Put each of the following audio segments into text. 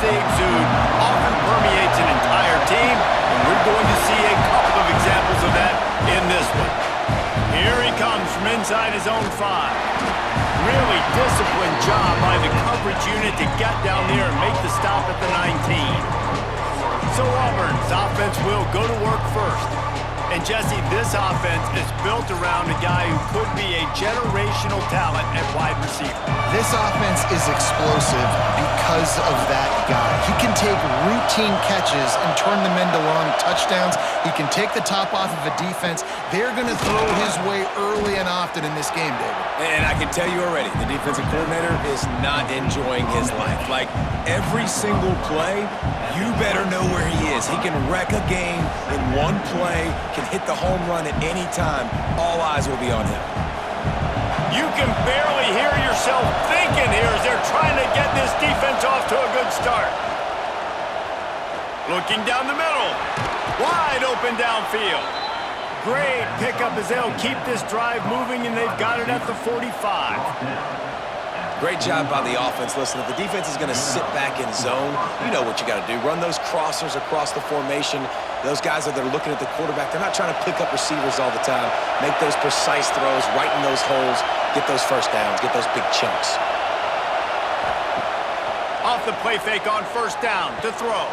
they exude often permeates an entire team, and we're going to see a couple of examples of that in this one. Here he comes from inside his own 5. Really disciplined job by the coverage unit to get down there and make the stop at the 19. So Auburn's offense will go to work first. And Jesse, this offense is built around a guy who could be a generational talent at wide receiver. This offense is explosive because of that guy. He can take routine catches and turn them into long touchdowns. He can take the top off of a defense. They're going to throw his way early and often in this game, David. And I can tell you already, the defensive coordinator is not enjoying his life. Like, every single play, you better know where he is. He can wreck a game in one play, can hit the home run at any time. All eyes will be on him. You can barely hear yourself thinking here as they're trying to get this defense off to a good start. Looking down the middle. Wide open downfield. Great pickup as they'll keep this drive moving, and they've got it at the 45. Great job by the offense. Listen, if the defense is going to sit back in zone, you know what you got to do. Run those crossers across the formation. Those guys that are looking at the quarterback, they're not trying to pick up receivers all the time. Make those precise throws, right in those holes, get those first downs, get those big chunks. Off the play fake on first down to throw.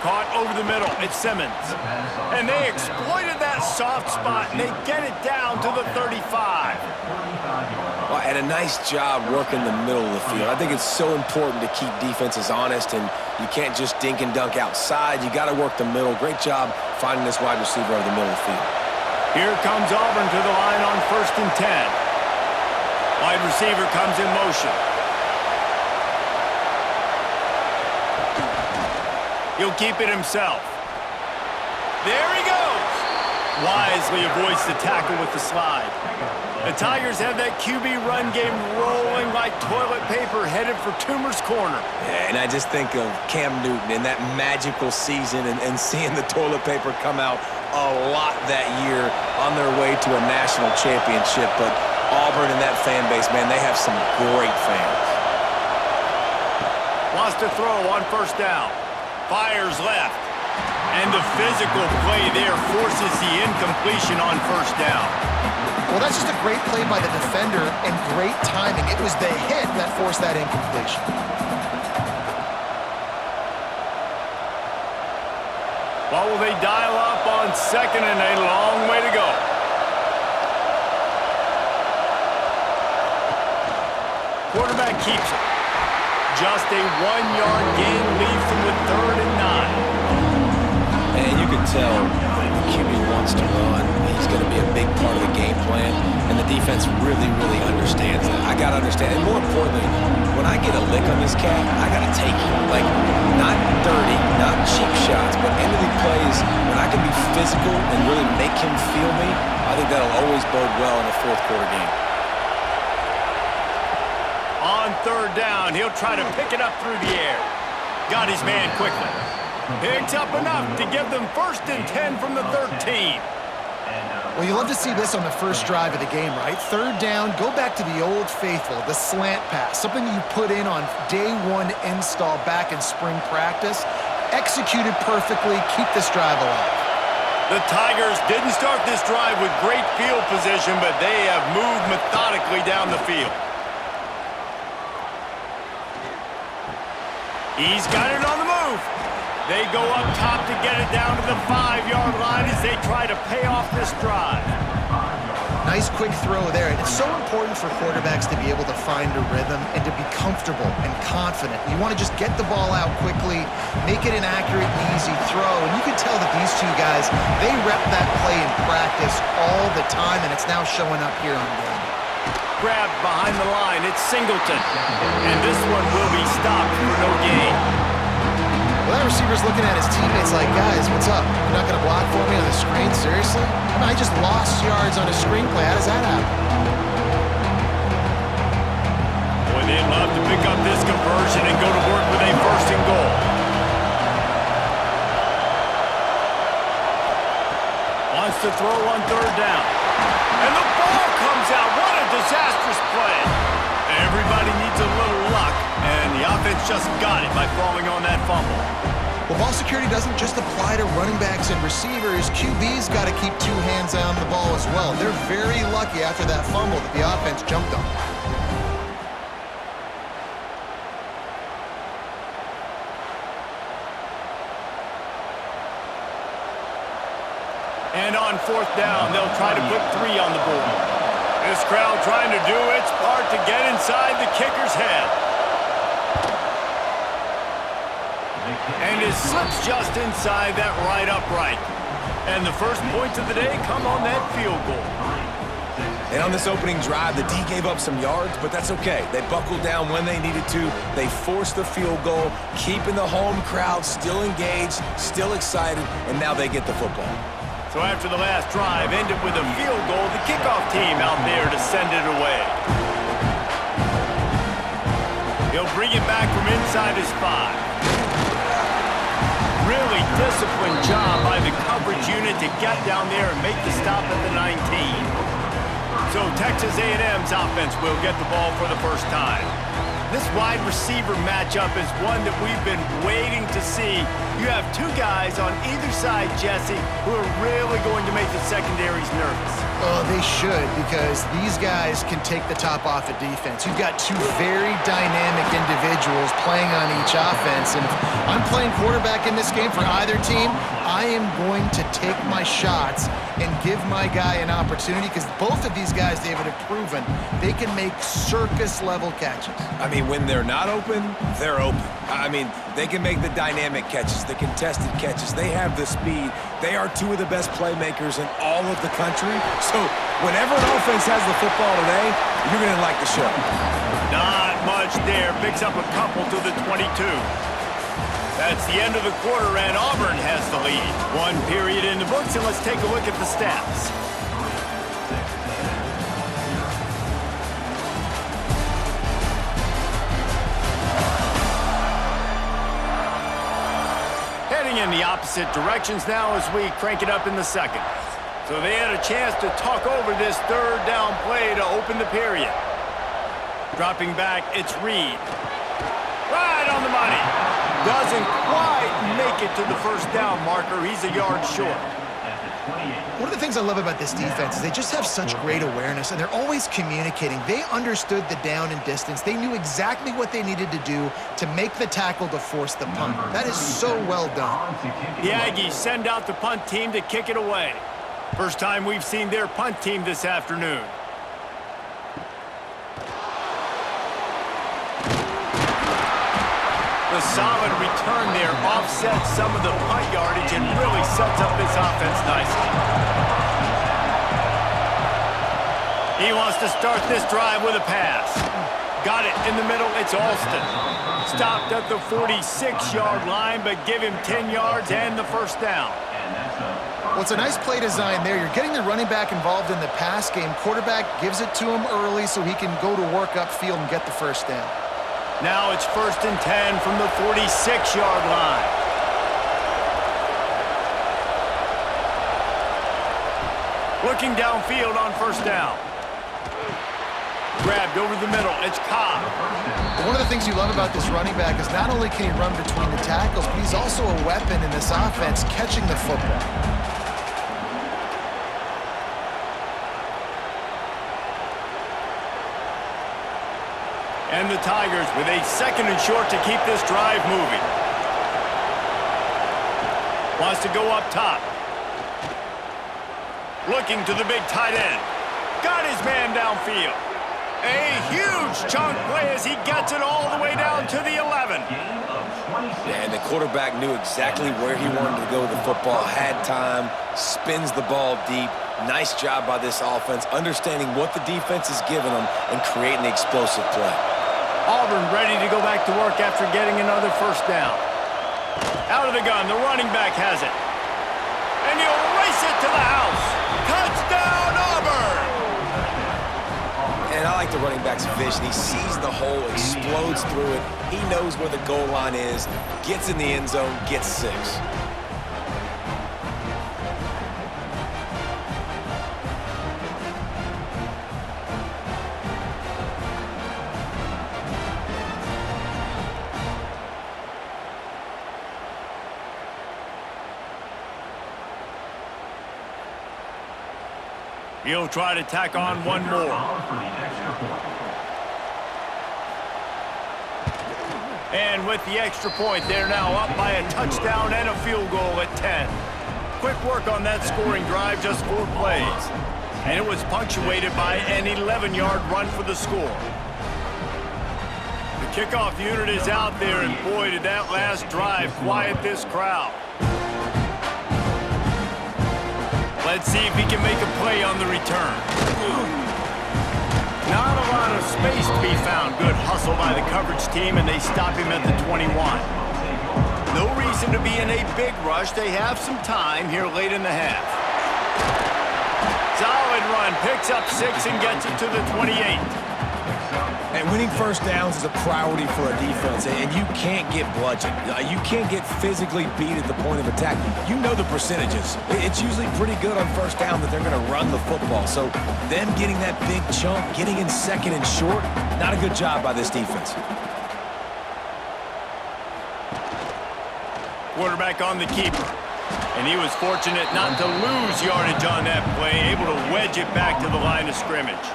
Caught over the middle, it's Simmons. And they exploited that soft spot, and they get it down to the 35. Well, and a nice job working the middle of the field. I think it's so important to keep defenses honest, and you can't just dink and dunk outside. You got to work the middle. Great job finding this wide receiver over the middle of the field. Here comes Auburn to the line on 1st and 10. Wide receiver comes in motion. He'll keep it himself. There he goes. Wisely avoids the tackle with the slide. The Tigers have that QB run game rolling like toilet paper headed for Toomer's corner. Yeah, and I just think of Cam Newton in that magical season and seeing the toilet paper come out a lot that year on their way to a national championship. But Auburn and that fan base, man, they have some great fans. Wants to throw on first down. Fires left. And the physical play there forces the incompletion on first down. Well, that's just a great play by the defender and great timing. It was the hit that forced that incompletion. What will they dial up on second and a long way to go? Quarterback keeps it. Just a 1-yard gain leaves them with 3rd and 9. And you can tell the QB wants to run. He's going to be a big part of the game plan, and the defense really, really understands that. I got to understand, and more importantly, when I get a lick on this cat, I got to take it. Like, not dirty, not cheap shots, but end-of-the plays, when I can be physical and really make him feel me, I think that'll always bode well in a fourth-quarter game. On 3rd down, he'll try to pick it up through the air. Got his man quickly. Picks up enough to give them 1st and 10 from the 13. Well, you love to see this on the first drive of the game, right? 3rd down, go back to the old faithful, the slant pass, something you put in on day 1 install back in spring practice. Executed perfectly, keep this drive alive. The Tigers didn't start this drive with great field position, but they have moved methodically down the field. He's got it on the move. They go up top to get it down to the 5-yard line as they try to pay off this drive. Nice quick throw there. And it's so important for quarterbacks to be able to find a rhythm and to be comfortable and confident. You want to just get the ball out quickly, make it an accurate and easy throw. And you can tell that these two guys, they rep that play in practice all the time, and it's now showing up here on game. Grabbed behind the line, it's Singleton. And this one will be stopped for no gain. Well, that receiver's looking at his teammates like, guys, what's up? You're not going to block for me on the screen? Seriously? I mean, I just lost yards on a screenplay. How does that happen? Boy, they'd love to pick up this conversion and go to work with a 1st and goal. Wants to throw on 3rd down. And the ball comes out. What a disastrous play. Everybody needs a little luck, and the offense just got it by falling on that fumble. Well, ball security doesn't just apply to running backs and receivers. QB's got to keep two hands on the ball as well. They're very lucky after that fumble that the offense jumped on. And on fourth down, they'll try to put 3 on the board. This crowd trying to do its part to get inside the kicker's head. And it slips just inside that right upright. And the first points of the day come on that field goal. And on this opening drive, the D gave up some yards, but that's okay. They buckled down when they needed to. They forced the field goal, keeping the home crowd still engaged, still excited, and now they get the football. So after the last drive ended with a field goal, the kickoff team out there to send it away. He'll bring it back from inside his 5. Really disciplined job by the coverage unit to get down there and make the stop at the 19. So Texas A&M's offense will get the ball for the first time. This wide receiver matchup is one that we've been waiting to see. You have 2 guys on either side, Jesse, who are really going to make the secondaries nervous. Oh, they should, because these guys can take the top off the defense. You've got 2 very dynamic individuals playing on each offense, and if I'm playing quarterback in this game for either team, I am going to take my shots and give my guy an opportunity, because both of these guys, David, have proven they can make circus-level catches. I mean, when they're not open, they're open. I mean, they can make the dynamic catches, the contested catches. They have the speed. They are 2 of the best playmakers in all of the country. So whenever an offense has the football today, you're going to like the show. Not much there. Picks up a couple to the 22. That's the end of the quarter, and Auburn has the lead. 1 period in the books, and let's take a look at the stats. Heading in the opposite directions now as we crank it up in the second. So they had a chance to talk over this third down play to open the period. Dropping back, it's Reed. Right on the money. Doesn't quite make it to the first down marker. He's a yard short. One of the things I love about this defense is they just have such great awareness, and they're always communicating. They understood the down and distance. They knew exactly what they needed to do to make the tackle to force the punt. That is so well done. The Aggies send out the punt team to kick it away. First time we've seen their punt team this afternoon. The solid return there offsets some of the punt yardage and really sets up this offense nicely. He wants to start this drive with a pass. Got it in the middle, it's Alston. Stopped at the 46-yard line, but give him 10 yards and the first down. Well, it's a nice play design there. You're getting the running back involved in the pass game. Quarterback gives it to him early so he can go to work upfield and get the first down. Now it's 1st and 10 from the 46-yard line. Looking downfield on first down. Grabbed over the middle. It's Cobb. One of the things you love about this running back is not only can he run between the tackles, but he's also a weapon in this offense catching the football. And the Tigers with a 2nd and short to keep this drive moving. Wants to go up top. Looking to the big tight end. Got his man downfield. A huge chunk play as he gets it all the way down to the 11. Yeah, and the quarterback knew exactly where he wanted to go with the football, had time, spins the ball deep. Nice job by this offense, understanding what the defense is giving them and creating the explosive play. Auburn ready to go back to work after getting another first down. Out of the gun, the running back has it. And he'll race it to the house. Touchdown, Auburn! And I like the running back's vision. He sees the hole, explodes through it. He knows where the goal line is, gets in the end zone, gets 6. He'll try to tack on one more. And with the extra point, they're now up by a touchdown and a field goal at 10. Quick work on that scoring drive, just 4 plays. And it was punctuated by an 11-yard run for the score. The kickoff unit is out there, and boy, did that last drive quiet this crowd. Let's see if he can make a play on the return. Not a lot of space to be found. Good hustle by the coverage team, and they stop him at the 21. No reason to be in a big rush. They have some time here late in the half. Solid run, picks up 6 and gets it to the 28. And winning first downs is a priority for a defense, and you can't get bludgeoned. You can't get physically beat at the point of attack. You know the percentages. It's usually pretty good on first down that they're going to run the football. So them getting that big chunk, getting in second and short, not a good job by this defense. Quarterback on the keeper. And he was fortunate not to lose yardage on that play, able to wedge it back to the line of scrimmage.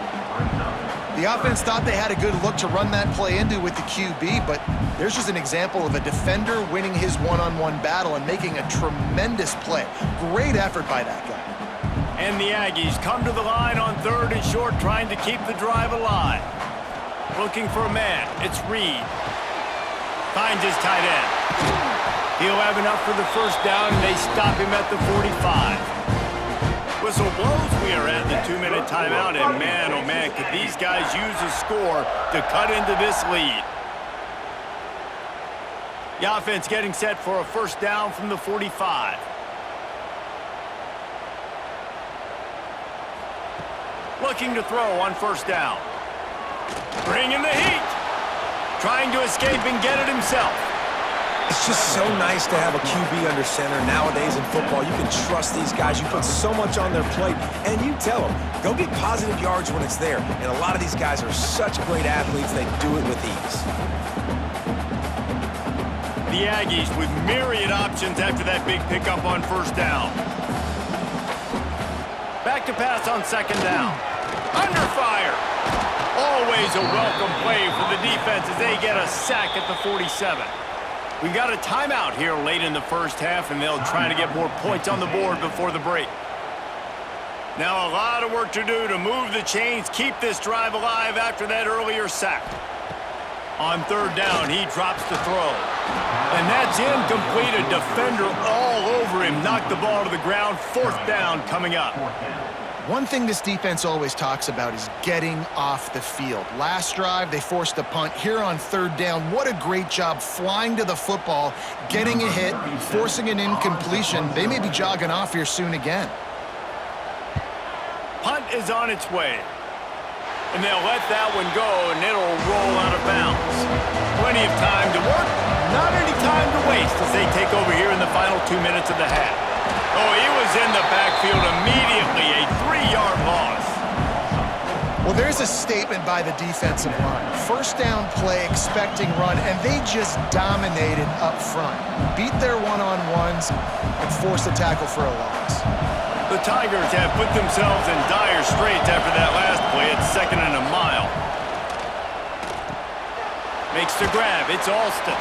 The offense thought they had a good look to run that play into with the QB, but there's just an example of a defender winning his one-on-one battle and making a tremendous play. Great effort by that guy. And the Aggies come to the line on 3rd and short, trying to keep the drive alive. Looking for a man. It's Reed. Finds his tight end. He'll have enough for the first down, and they stop him at the 45. Whistle blows. We are at the 2-minute timeout, and man, oh man, could these guys use a score to cut into this lead. The offense getting set for a first down from the 45. Looking to throw on first down. Bringing the heat. Trying to escape and get it himself. It's just so nice to have a QB under center. Nowadays in football, you can trust these guys. You put so much on their plate, and you tell them, go get positive yards when it's there. And a lot of these guys are such great athletes, they do it with ease. The Aggies with myriad options after that big pickup on first down. Back to pass on second down. Under fire. Always a welcome play for the defense as they get a sack at the 47. We've got a timeout here late in the first half, and they'll try to get more points on the board before the break. Now a lot of work to do to move the chains, keep this drive alive after that earlier sack. On third down, he drops the throw. And that's incomplete. A defender all over him. Knocked the ball to the ground. Fourth down coming up. One thing this defense always talks about is getting off the field. Last drive, they forced a punt. Here on third down, what a great job flying to the football, getting a hit, forcing an incompletion. They may be jogging off here soon again. Punt is on its way. And they'll let that one go, and it'll roll out of bounds. Plenty of time to work, not any time to waste as they take over here in the final 2 minutes of the half. Oh, he was in the backfield immediately, a 3-yard loss. Well, there's a statement by the defensive line. First down play, expecting run, and they just dominated up front. Beat their one-on-ones and forced a tackle for a loss. The Tigers have put themselves in dire straits after that last play. It's 2nd and a mile. Makes the grab. It's Alston.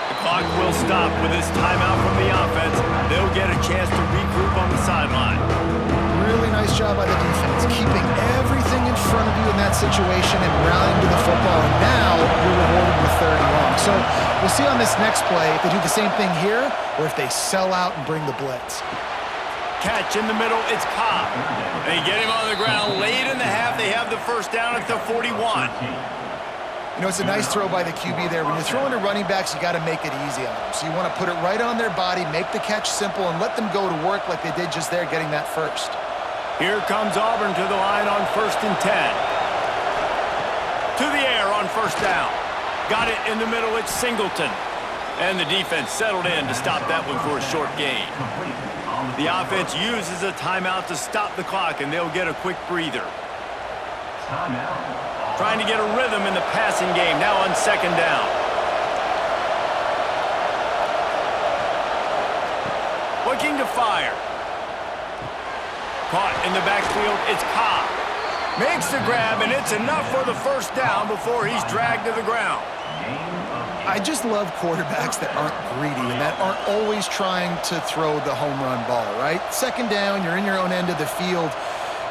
The clock will stop with this timeout from the offense. They'll get a chance to regroup on the sideline. Really nice job by the defense, keeping everything in front of you in that situation and rallying to the football. And now you're rewarded with 3rd and long. So we'll see on this next play if they do the same thing here or if they sell out and bring the blitz. Catch in the middle, it's Cobb. They get him on the ground late in the half. They have the first down at the 41. You know, it's a nice throw by the QB there. When you're throwing to running backs, you got to make it easy on them. So you want to put it right on their body, make the catch simple, and let them go to work like they did just there, getting that first. Here comes Auburn to the line on 1st and 10. To the air on first down. Got it in the middle, it's Singleton. And the defense settled in to stop that one for a short gain. The offense uses a timeout to stop the clock, and they'll get a quick breather. Trying to get a rhythm in the passing game now on 2nd down. Looking to fire. Caught in the backfield. It's Cobb. Makes the grab, and it's enough for the first down before he's dragged to the ground. I just love quarterbacks that aren't greedy and that aren't always trying to throw the home run ball, right? Second down, you're in your own end of the field.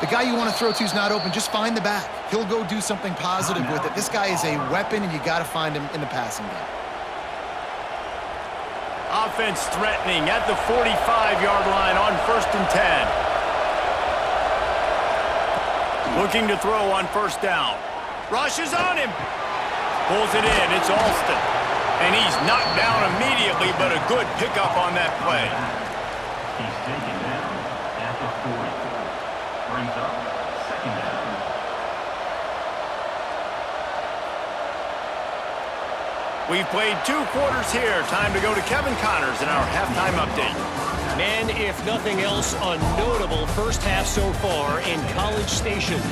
The guy you want to throw to is not open. Just find the back. He'll go do something positive with it. This guy is a weapon, and you got to find him in the passing game. Offense threatening at the 45-yard line on 1st and 10. Looking to throw on first down. Rushes on him. Pulls it in. It's Alston. And he's knocked down immediately, but a good pickup on that play. He's taken down at the 40. Brings up second down. We've played 2 quarters here. Time to go to Kevin Connors in our halftime update. Man, if nothing else, a notable first half so far in College Station.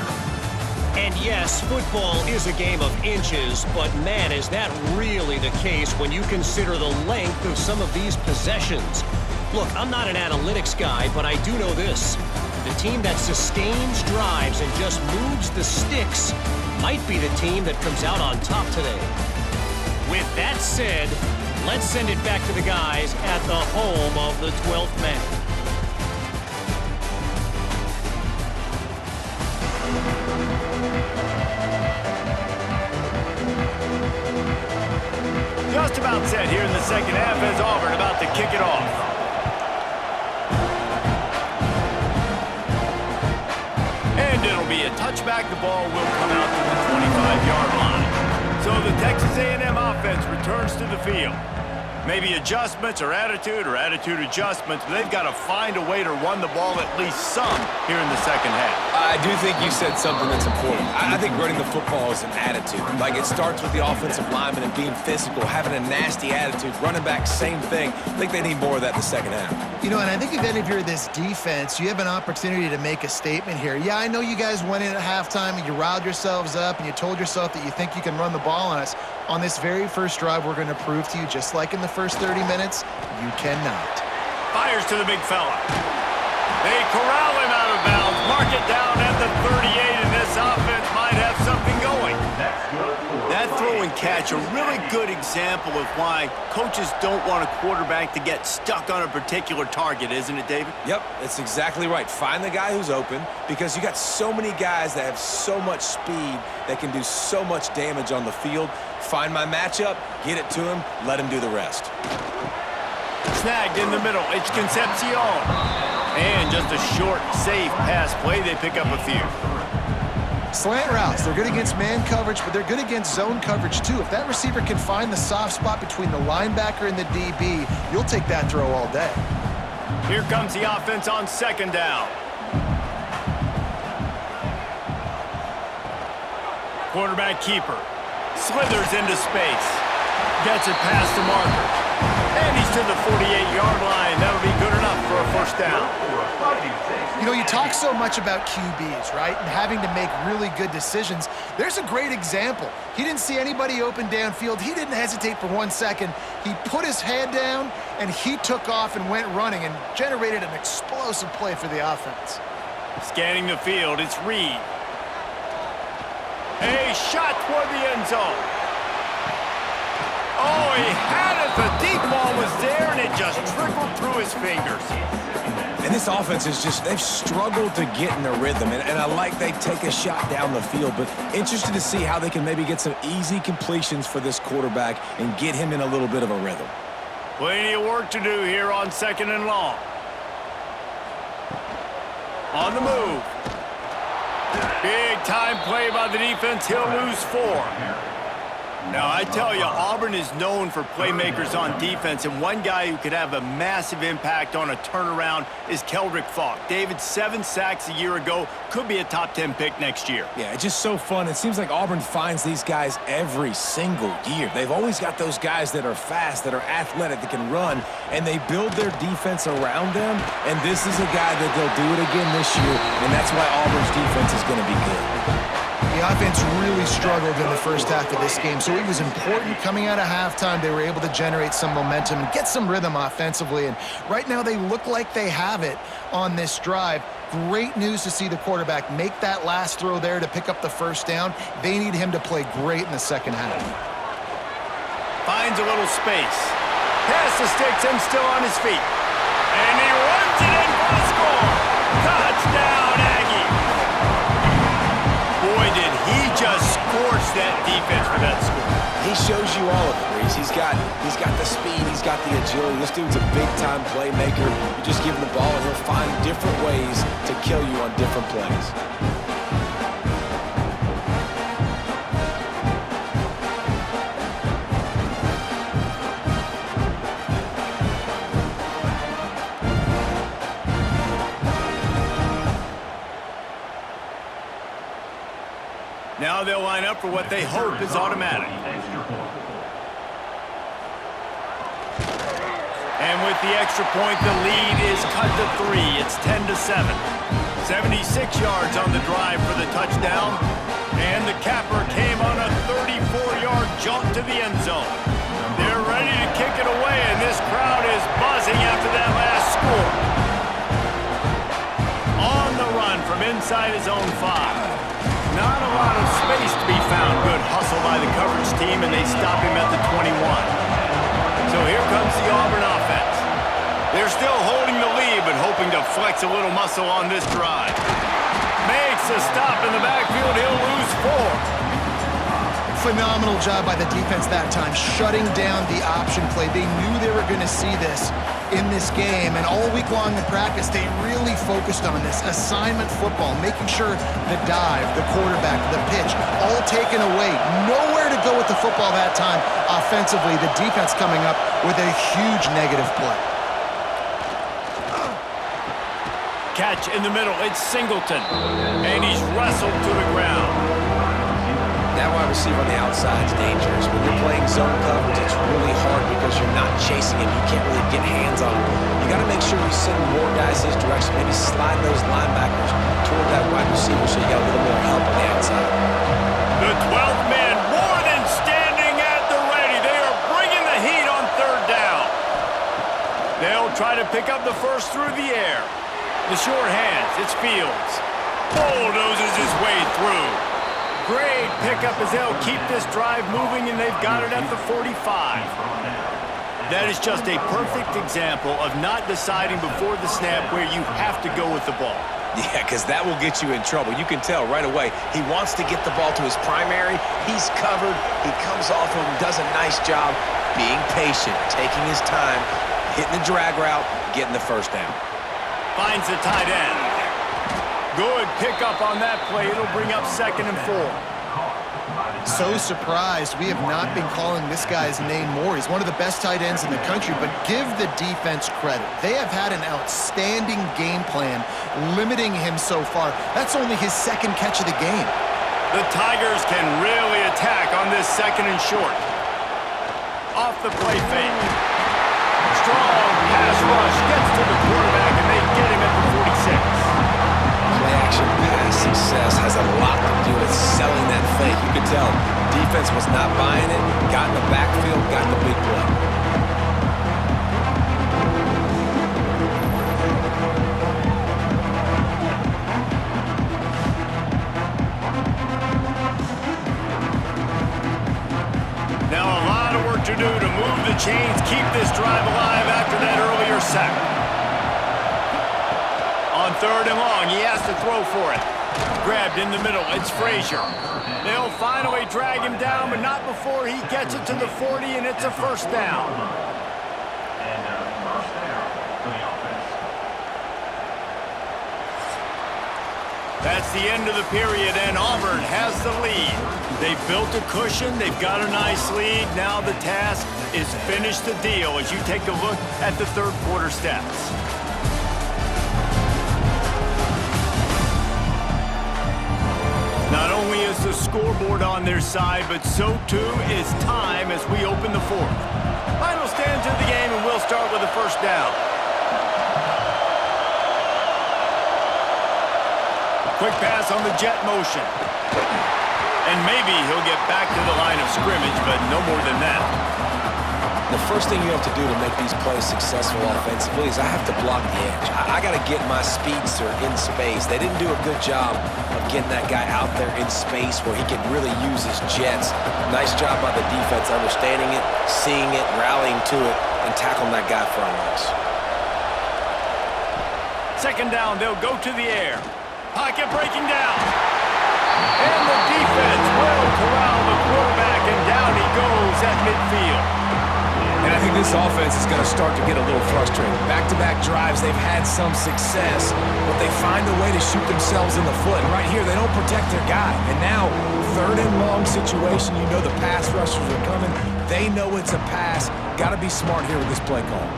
And yes, football is a game of inches, but man, is that really the case when you consider the length of some of these possessions. Look, I'm not an analytics guy, but I do know this. The team that sustains drives and just moves the sticks might be the team that comes out on top today. With that said, let's send it back to the guys at the home of the 12th man. Just about set here in the second half as Auburn about to kick it off. And it'll be a touchback. The ball will come out to the 25-yard line. So the Texas A&M offense returns to the field. Maybe adjustments or attitude adjustments, but they've got to find a way to run the ball at least some here in the second half. I do think you said something that's important. I think running the football is an attitude. Like, it starts with the offensive lineman and being physical, having a nasty attitude. Running back, same thing. I think they need more of that in the second half. You know, and I think if you're this defense, you have an opportunity to make a statement here. Yeah, I know you guys went in at halftime and you riled yourselves up and you told yourself that you think you can run the ball on us. On this very first drive, we're going to prove to you, just like in the first 30 minutes, you cannot. Fires to the big fella. They corral him out of bounds. Mark it down at the 38, and this offense might have something going. That throw and catch, a really good example of why coaches don't want a quarterback to get stuck on a particular target, isn't it, David? Yep, that's exactly right. Find the guy who's open, because you got so many guys that have so much speed that can do so much damage on the field. Find my matchup, get it to him, let him do the rest. Snagged in the middle. It's Concepcion. And just a short, safe pass play. They pick up a few. Slant routes, they're good against man coverage, but they're good against zone coverage too. If that receiver can find the soft spot between the linebacker and the DB, you'll take that throw all day. Here comes the offense on second down. Quarterback keeper. Slithers into space. Gets it past the marker. And he's to the 48-yard line. That'll be good enough for a first down. You know, you talk so much about QBs, right? And having to make really good decisions. There's a great example. He didn't see anybody open downfield. He didn't hesitate for 1 second. He put his head down, and he took off and went running and generated an explosive play for the offense. Scanning the field, it's Reed. A shot toward the end zone. Oh, he had it. The deep ball was there, and it just trickled through his fingers. And this offense is just, they've struggled to get in a rhythm. And I like they take a shot down the field, but interested to see how they can maybe get some easy completions for this quarterback and get him in a little bit of a rhythm. Plenty of work to do here on second and long. On the move. Big time play by the defense. He'll lose 4. Now, I tell you, Auburn is known for playmakers on defense, and one guy who could have a massive impact on a turnaround is Keldrick Falk. David, 7 sacks a year ago, could be a top 10 pick next year. Yeah, it's just so fun. It seems like Auburn finds these guys every single year. They've always got those guys that are fast, that are athletic, that can run, and they build their defense around them, and this is a guy that they'll do it again this year, and that's why Auburn's defense is going to be good. The offense really struggled in the first half of this game, so it was important coming out of halftime. They were able to generate some momentum and get some rhythm offensively, and right now they look like they have it on this drive. Great news to see the quarterback make that last throw there to pick up the first down. They need him to play great in the second half. Finds a little space. Pass to sticks him still on his feet. And he runs it in for the score. Touchdown, Aggie. Boy, did he just scorch that defense for that score. He shows you all of it, Reese. He's got the speed, he's got the agility. This dude's a big-time playmaker. You just give him the ball, and he'll find different ways to kill you on different plays. Now they'll line up for what they hope is automatic. And with the extra point, the lead is cut to 3. It's 10-7. 76 yards on the drive for the touchdown. And the capper came on a 34-yard jaunt to the end zone. They're ready to kick it away, and this crowd is buzzing after that last score. On the run from inside his own 5. Not a lot of space to be found. Good hustle by the coverage team, and they stop him at the 21. So here comes the Auburn offense. They're still holding the lead, but hoping to flex a little muscle on this drive. Makes a stop in the backfield. He'll lose 4. Phenomenal job by the defense that time, shutting down the option play. They knew they were going to see this in this game, and all week long in practice, they really focused on this assignment football, making sure the dive, the quarterback, the pitch, all taken away. Nowhere to go with the football that time. Offensively, the defense coming up with a huge negative play. Catch in the middle. It's Singleton, and he's wrestled to the ground. That wide receiver on the outside is dangerous. When you're playing zone coverage, it's really hard because you're not chasing him. You can't really get hands on him. You got to make sure you send more guys his direction. Maybe slide those linebackers toward that wide receiver so you got a little more help on the outside. The 12th man more than standing at the ready. They are bringing the heat on third down. They'll try to pick up the first through the air. The short hands, it's Fields. Bulldozes his way through. Great pickup as they'll keep this drive moving, and they've got it at the 45. That is just a perfect example of not deciding before the snap where you have to go with the ball. Yeah, because that will get you in trouble. You can tell right away. He wants to get the ball to his primary. He's covered. He comes off of him, does a nice job being patient, taking his time, hitting the drag route, getting the first down. Finds the tight end. Good pickup on that play. It'll bring up 2nd and 4. So surprised we have not been calling this guy's name more. He's one of the best tight ends in the country, but give the defense credit. They have had an outstanding game plan limiting him so far. That's only his 2nd catch of the game. The Tigers can really attack on this 2nd and short. Off the play fake. Strong pass rush gets to the quarterback, and they get him at the 46. Play-action pass success has a lot to do with selling that fake. You could tell defense was not buying it, got in the backfield, got the big play. Now a lot of work to do to move the chains, keep this drive alive after that earlier sack. On 3rd and long, he has to throw for it. Grabbed in the middle, it's Frazier. They'll finally drag him down, but not before he gets it to the 40, and it's a first down. And first down for the offense. That's the end of the period, and Auburn has the lead. They've built a cushion, they've got a nice lead. Now the task is finish the deal as you take a look at the 3rd quarter stats. Not only is the scoreboard on their side, but so too is time as we open the 4th. Final stands of the game, and we'll start with a first down. Quick pass on the jet motion. And maybe he'll get back to the line of scrimmage, but no more than that. The first thing you have to do to make these plays successful offensively is I have to block the edge. I got to get my speedster in space. They didn't do a good job of getting that guy out there in space where he could really use his jets. Nice job by the defense understanding it, seeing it, rallying to it, and tackling that guy front us. Second down, they'll go to the air. Pocket breaking down. And the defense will corral the quarterback, and down he goes at midfield. And I think this offense is going to start to get a little frustrated. Back-to-back drives, they've had some success, but they find a way to shoot themselves in the foot. And right here, they don't protect their guy. And now, third and long situation, you know the pass rushers are coming. They know it's a pass. Got to be smart here with this play call.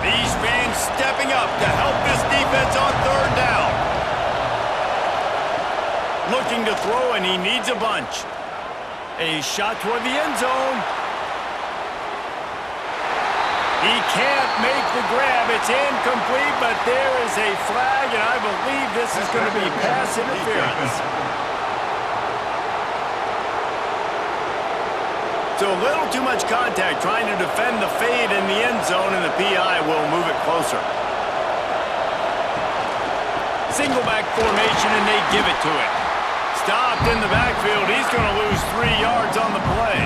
These fans stepping up to help this defense on third down. Looking to throw, and he needs a bunch. A shot toward the end zone. He can't make the grab. It's incomplete, but there is a flag, and I believe this is going to be pass interference. So a little too much contact trying to defend the fade in the end zone, and the PI will move it closer. Single back formation, and they give it to him. Stopped in the backfield. He's going to lose 3 yards on the play.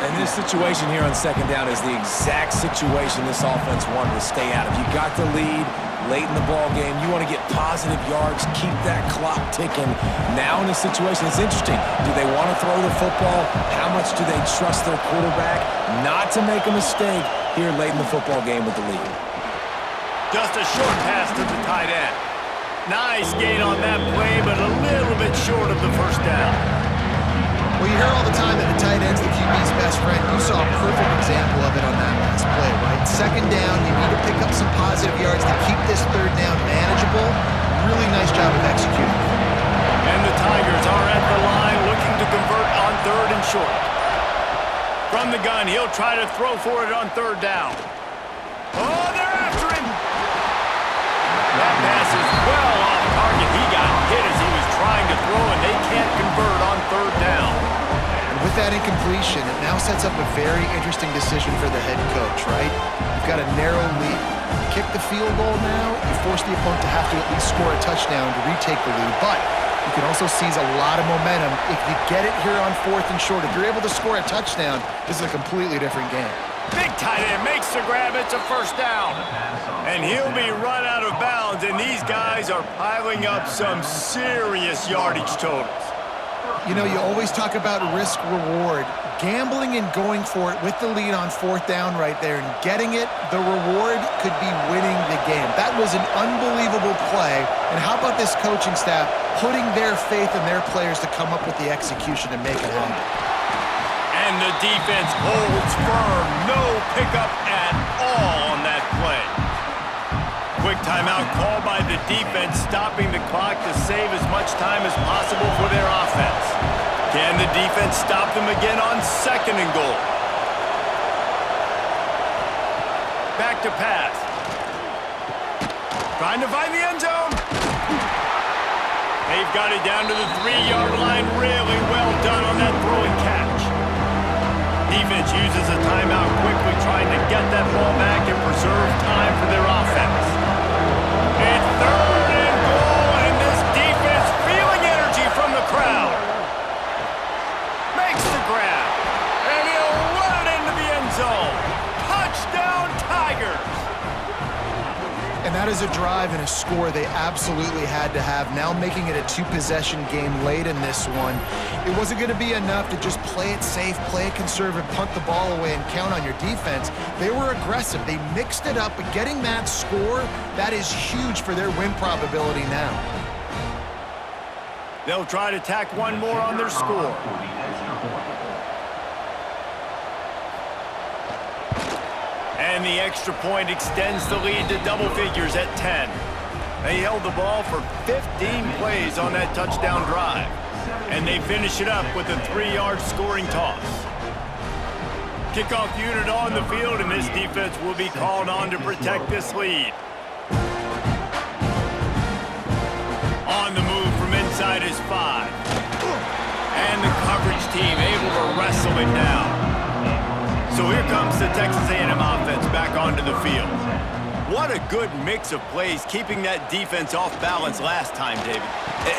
And this situation here on second down is the exact situation this offense wanted to stay out of. You got the lead late in the ball game. You want to get positive yards, keep that clock ticking. Now in this situation, it's interesting. Do they want to throw the football? How much do they trust their quarterback not to make a mistake here late in the football game with the lead? Just a short pass to the tight end. Nice gain on that play, but a little bit short of the first down. Well, you hear all the time that the tight end's the QB's best friend. You saw a perfect example of it on that last play, right? Second down, you need to pick up some positive yards to keep this third down manageable. Really nice job of executing. And the Tigers are at the line looking to convert on third and short. From the gun, he'll try to throw for it on third down. Oh, they're after him! That pass is well off target. He got hit as he was trying to throw, and they can't convert on third down. And with that incompletion, it now sets up a very interesting decision for the head coach, right? You've got a narrow lead. You kick the field goal now, you force the opponent to have to at least score a touchdown to retake the lead. But you can also seize a lot of momentum if you get it here on fourth and short. If you're able to score a touchdown, this is a completely different game. Big tight end makes the grab. It's a first down. And he'll be run out of bounds, and these guys are piling up some serious yardage totals. You know, you always talk about risk-reward. Gambling and going for it with the lead on fourth down right there and getting it, the reward could be winning the game. That was an unbelievable play. And how about this coaching staff putting their faith in their players to come up with the execution and make it happen? And the defense holds firm. No pickup at all on that play. Quick timeout called by the defense, stopping the clock to save as much time as possible for their offense. Can the defense stop them again on second and goal? Back to pass. Trying to find the end zone. They've got it down to the 3-yard line. Really well done on that throw and catch. Defense uses a timeout quickly, trying to get that ball back and preserve time for their offense. It's third and goal, and this defense feeling energy from the crowd. Makes the grab, and he'll run it into the end zone. Touchdown, Tigers! And that is a drive and a score they absolutely had to have. Now making it a two-possession game late in this one. It wasn't going to be enough to just play it safe, play it conservative, punt the ball away, and count on your defense. They were aggressive. They mixed it up, but getting that score, that is huge for their win probability now. They'll try to tack one more on their score. And the extra point extends the lead to double figures at 10. They held the ball for 15 plays on that touchdown drive. And they finish it up with a 3-yard scoring toss. Kickoff unit on the field, and this defense will be called on to protect this lead. On the move his 5. And the coverage team able to wrestle him down. So here comes the Texas A&M offense back onto the field. What a good mix of plays, keeping that defense off balance last time, David.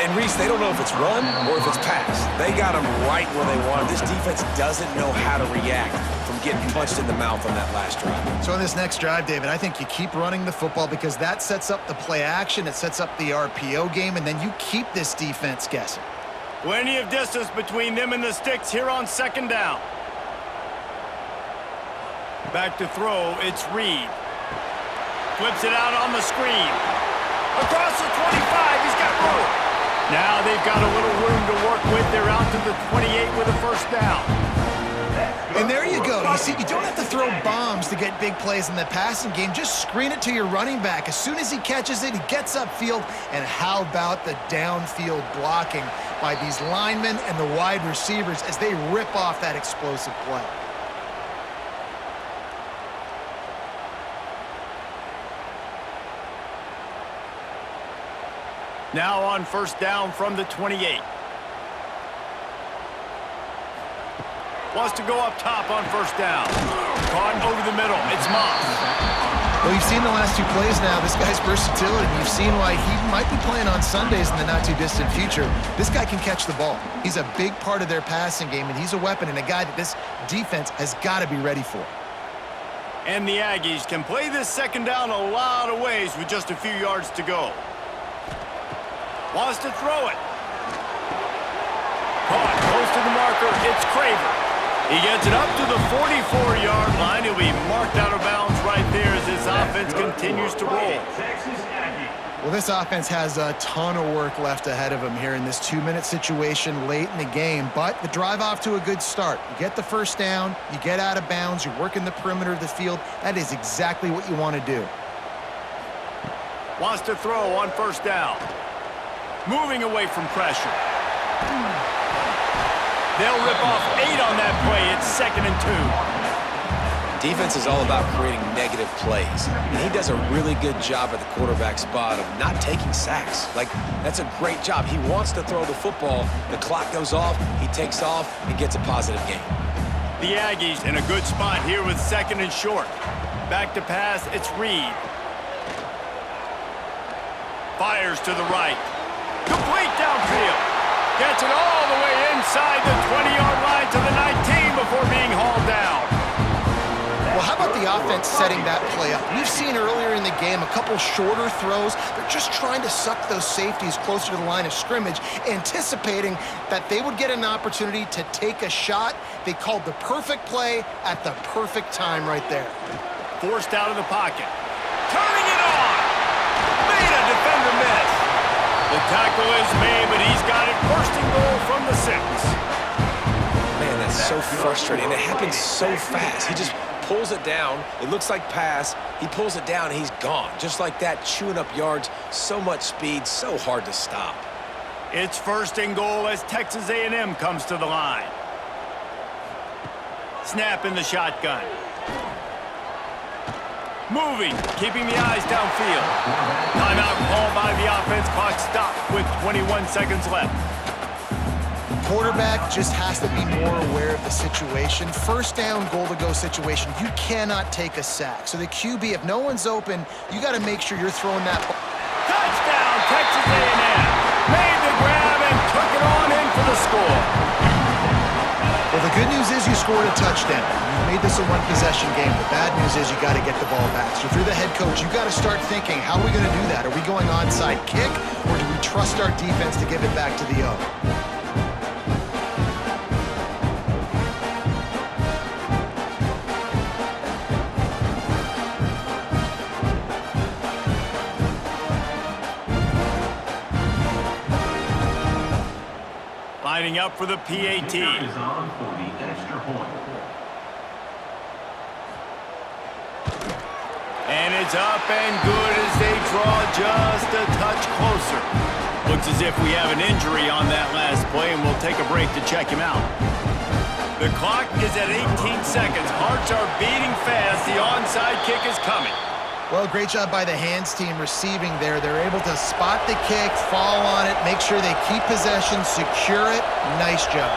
And Reese, they don't know if it's run or if it's pass. They got them right where they want them. This defense doesn't know how to react from getting punched in the mouth on that last drive. So in this next drive, David, I think you keep running the football because that sets up the play action, it sets up the RPO game, and then you keep this defense guessing. Plenty of distance between them and the sticks here on 2nd down. Back to throw, it's Reed. Flips it out on the screen. Across the 25, he's got room. Now they've got a little room to work with. They're out to the 28 with a 1st down. And there you go. You see, you don't have to throw bombs to get big plays in the passing game. Just screen it to your running back. As soon as he catches it, he gets upfield. And how about the downfield blocking by these linemen and the wide receivers as they rip off that explosive play? Now on 1st down from the 28. Wants to go up top on 1st down. Caught over the middle. It's Moss. Well, you've seen the last 2 plays now. This guy's versatility. You've seen why he might be playing on Sundays in the not-too-distant future. This guy can catch the ball. He's a big part of their passing game, and he's a weapon and a guy that this defense has got to be ready for. And the Aggies can play this 2nd down a lot of ways with just a few yards to go. Wants to throw it. Caught close to the marker. It's Craver. He gets it up to the 44-yard line. He'll be marked out of bounds right there as this offense continues to roll. Well, this offense has a ton of work left ahead of them here in this 2-minute situation late in the game, but the drive off to a good start. You get the 1st down, you get out of bounds, you're working the perimeter of the field. That is exactly what you want to do. Wants to throw on 1st down. Moving away from pressure. They'll rip off 8 on that play. It's 2nd and 2. Defense is all about creating negative plays. And he does a really good job at the quarterback spot of not taking sacks. Like, that's a great job. He wants to throw the football. The clock goes off. He takes off and gets a positive gain. The Aggies in a good spot here with 2nd and short. Back to pass. It's Reed. Fires to the right. Complete downfield. Gets it all the way inside the 20-yard line to the 19 before being hauled down. Well, how about the offense setting that play up? We've seen earlier in the game a couple shorter throws. They're just trying to suck those safeties closer to the line of scrimmage, anticipating that they would get an opportunity to take a shot. They called the perfect play at the perfect time right there. Forced out of the pocket. Turning it on. Made a defender miss. The tackle is made, but he's got it 1st and goal from the 6. Man, that's so frustrating. It happens so fast. He just pulls it down. It looks like pass. He pulls it down, and he's gone. Just like that, chewing up yards. So much speed, so hard to stop. It's 1st and goal as Texas A&M comes to the line. Snap in the shotgun. Moving, keeping the eyes downfield. Timeout called by the offense. Clock stopped with 21 seconds left. Quarterback just has to be more aware of the situation. 1st down, goal-to-go situation. You cannot take a sack. So the QB, if no one's open, you got to make sure you're throwing that ball. Touchdown, Texas A&M. Made the grab and took it on in for the score. Well, the good news is you scored a touchdown. You made this a one-possession game. The bad news is you got to get the ball back. So if you're the head coach, you got to start thinking, how are we going to do that? Are we going onside kick, or do we trust our defense to give it back to the O? Lining up for the PAT. Is on for the extra point. And it's up and good as they draw just a touch closer. Looks as if we have an injury on that last play, and we'll take a break to check him out. The clock is at 18 seconds. Hearts are beating fast. The onside kick is coming. Well, great job by the hands team receiving there. They're able to spot the kick, fall on it, make sure they keep possession, secure it. Nice job.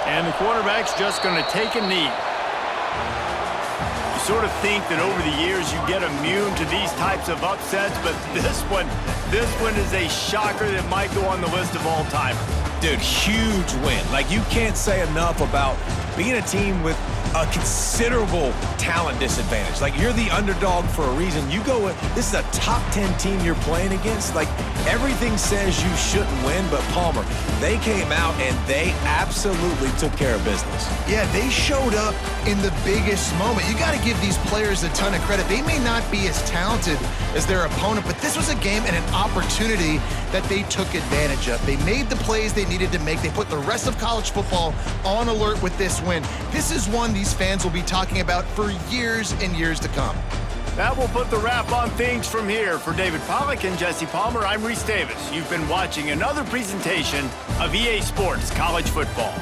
And the quarterback's just going to take a knee. You sort of think that over the years you get immune to these types of upsets, but this one is a shocker that might go on the list of all-timers. Dude, huge win. Like, you can't say enough about being a team with a considerable talent disadvantage. Like, you're the underdog for a reason. You go with, this is a top 10 team you're playing against. Like, everything says you shouldn't win, but Palmer, they came out and they absolutely took care of business. Yeah, they showed up in the biggest moment. You got to give these players a ton of credit. They may not be as talented as their opponent, but this was a game and an opportunity that they took advantage of. They made the plays they needed to make. They put the rest of college football on alert with this win. This is one these fans will be talking about for years and years to come. That will put the wrap on things from here. For David Pollack and Jesse Palmer, I'm Reese Davis. You've been watching another presentation of EA Sports College Football.